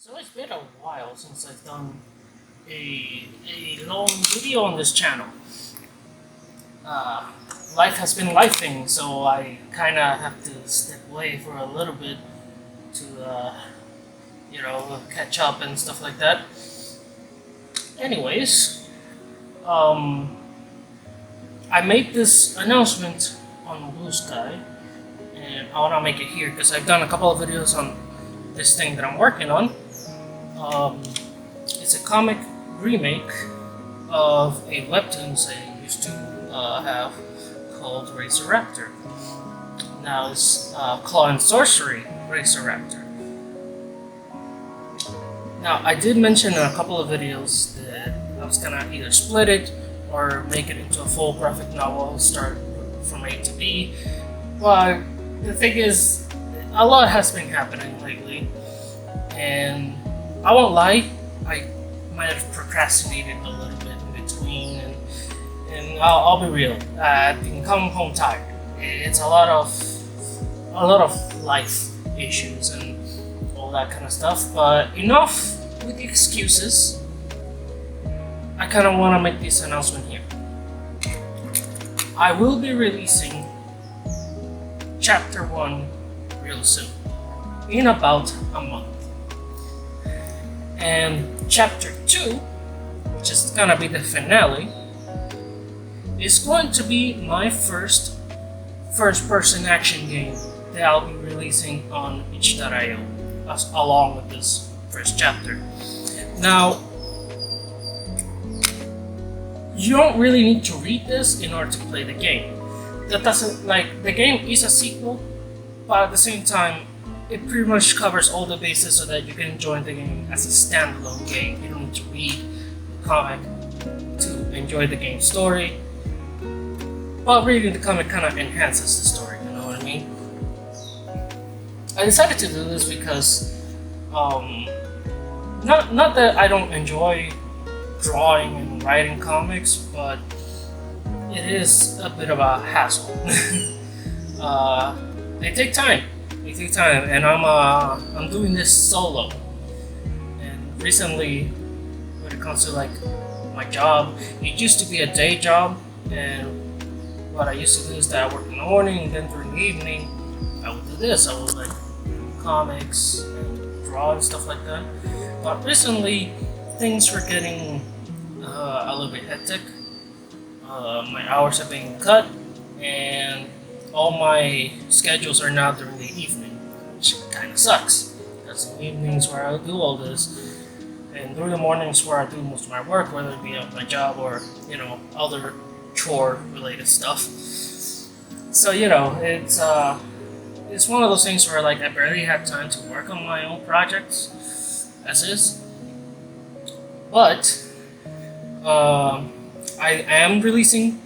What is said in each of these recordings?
So it's been a while since I've done a long video on this channel. Uh, Life has been lifing, so I kind of have to step away for a little bit to, catch up and stuff like that. Anyways, um, I made this announcement on Blue Sky, and I want to make it here because I've done a couple of videos on this thing that I'm working on. It's a comic remake of a webtoons I used to have called Razoraptor. Now it's Claw and Sorcery Razoraptor. Now I did mention in a couple of videos that I was gonna either split it or make it into a full graphic novel, start from A to B. But the thing is, a lot has been happening lately, and I won't lie, I might have procrastinated a little bit in between, and I'll be real. I've been coming home tired. It's a lot of life issues and all that kind of stuff. But enough with the excuses. I kind of want to make this announcement here. I will be releasing Chapter 1 real soon, in about a month. And Chapter 2, which is gonna be the finale, is going to be my first-person action game that I'll be releasing on itch.io along with this first chapter. Now, you don't really need to read this in order to play the game. That doesn't, the game is a sequel, but at the same time, it pretty much covers all the bases so that you can enjoy the game as a standalone game. You don't need to read the comic to enjoy the game story. But reading the comic kind of enhances the story, you know what I mean? I decided to do this because, not that I don't enjoy drawing and writing comics, but it is a bit of a hassle. They take time. And I'm doing this solo. And recently, when it comes to my job, it used to be a day job, and what I used to do is that I work in the morning, and then during the evening, I would do this. I would do comics and draw and stuff like that. But recently, things were getting a little bit hectic. My hours are being cut, and all my schedules are now during the evening, which kind of sucks. Because in the evenings where I do all this, and during the mornings where I do most of my work, whether it be at my job or other chore-related stuff. So it's one of those things where I barely have time to work on my own projects, as is. But I am releasing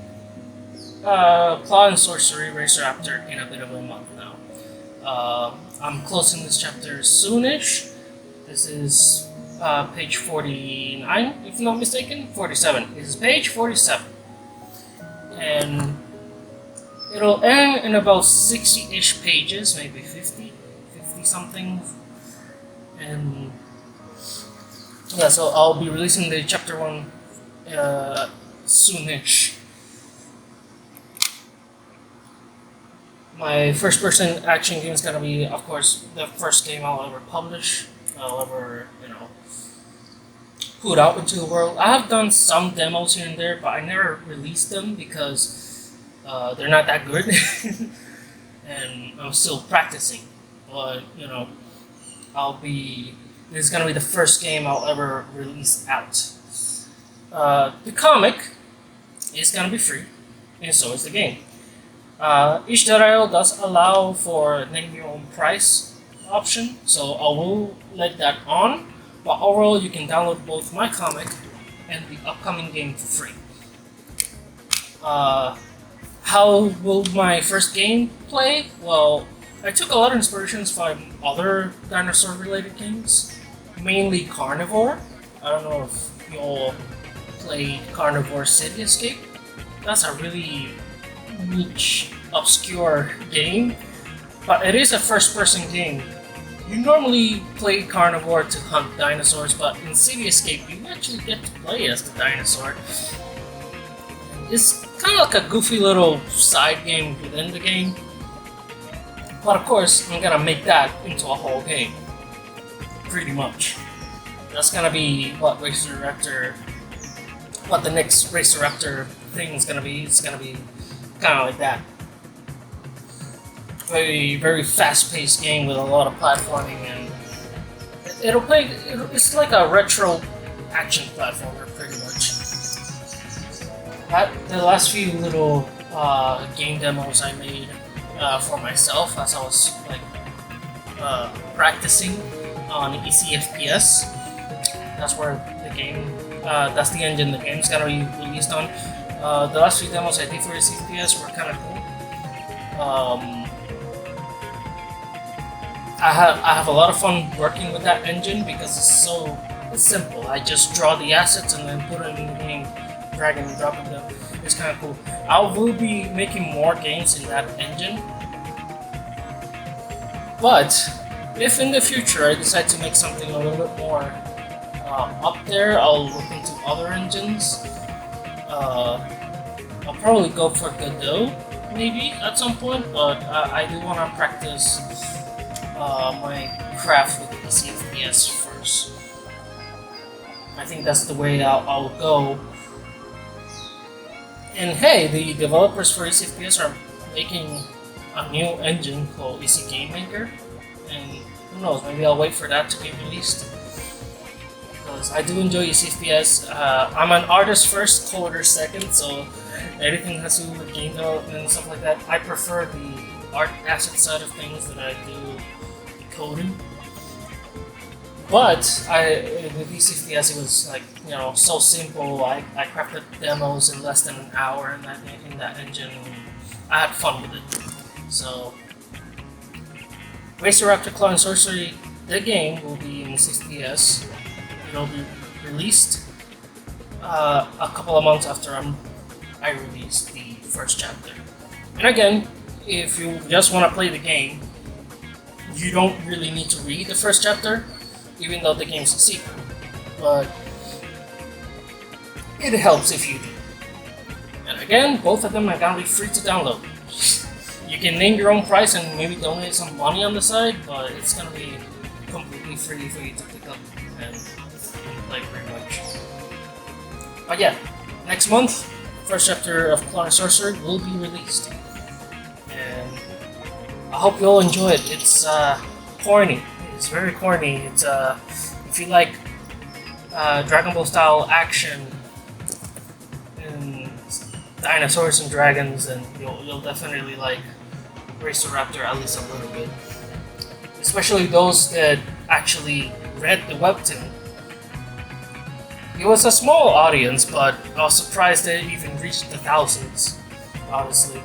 Claw and Sorcery Razoraptor in a bit of a month now. I'm closing this chapter soonish. This is page 49, if not mistaken. 47. This is page 47. And it'll end in about 60-ish pages, maybe 50 something. And yeah, so I'll be releasing the chapter 1 soonish. My first-person action game is gonna be, of course, the first game I'll ever publish. I'll ever, put out into the world. I have done some demos here and there, but I never released them because they're not that good, and I'm still practicing. But this is gonna be the first game I'll ever release out. The comic is gonna be free, and so is the game. Itch.io does allow for name your own price option, so I will let that on. But overall, you can download both my comic and the upcoming game for free. How will my first game play? Well, I took a lot of inspirations from other dinosaur-related games, mainly Carnivore. I don't know if you all played Carnivore City Escape. That's a really niche, obscure game, but it is a first-person game you normally play carnivore to hunt dinosaurs, but in City Escape you actually get to play as the dinosaur. It's kind of like a goofy little side game within the game. But of course, I'm gonna make that into a whole game. Pretty much. That's gonna be what what the next Raceraptor thing is gonna be. It's gonna be kind of like that. Very fast-paced game with a lot of platforming, and it's like a retro action platformer, pretty much. The last few little game demos I made for myself as I was like practicing on ECFPS. That's where the game, that's the engine the game's gonna be released on. The last few demos I did for ECFPS were kind of cool. I have a lot of fun working with that engine because it's simple. I just draw the assets and then put them in the game, drag and drop them. It's kind of cool. I will be making more games in that engine, but if in the future I decide to make something a little bit more up there, I'll look into other engines. I'll probably go for Godot maybe at some point, but I do want to practice my craft with ECFPS first. I think that's the way I'll go. And hey, the developers for ECFPS are making a new engine called EC Game Maker, and who knows, maybe I'll wait for that to be released. Because I do enjoy ECFPS. I'm an artist first, coder second, so anything has to do with game development and stuff like that, I prefer the art asset side of things than I do coding. But with ECFPS it was like, so simple. I crafted demos in less than an hour in that engine, and I had fun with it. So Raceraptor Claw and Sorcery, the game, will be in ECFPS. It'll be released a couple of months after I release the first chapter. And again, if you just want to play the game, you don't really need to read the first chapter, even though the game's a sequel. But it helps if you do. And again, both of them are gonna be free to download. You can name your own price and maybe donate some money on the side, but it's gonna be completely free for you to pick up and play pretty much. But yeah, next month, first chapter of Claw and Sorcery will be released. And I hope you all enjoy it. It's corny. It's very corny. It's if you like Dragon Ball style action and dinosaurs and dragons, then you'll definitely like Raceraptor at least a little bit. Especially those that actually read the webtoon. It was a small audience, but I was surprised that it even reached the thousands, honestly.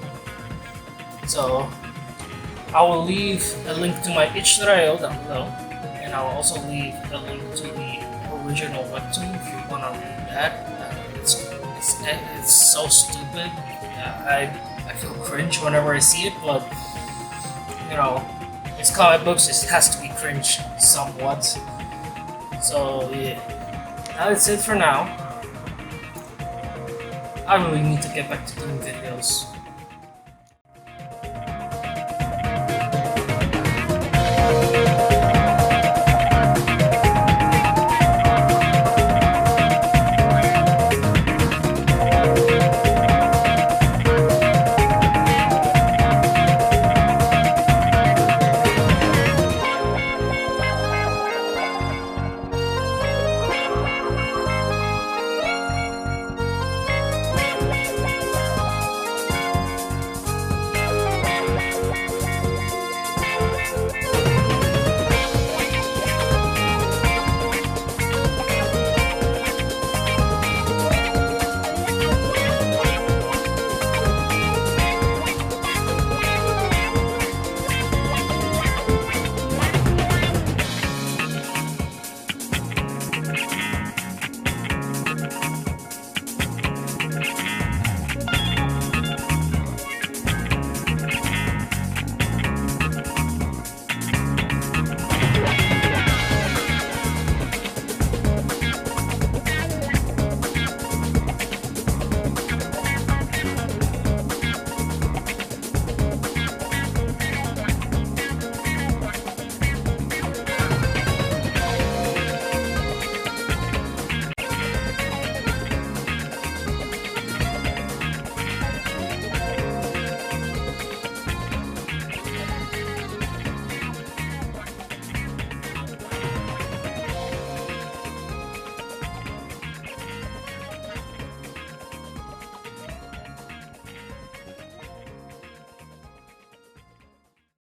So I will leave a link to my itch.io down below, and I will also leave a link to the original webtoon if you want to read that. It's so stupid. I feel cringe whenever I see it, but it's comic books. It has to be cringe somewhat. So yeah, that's it for now. I really need to get back to doing videos.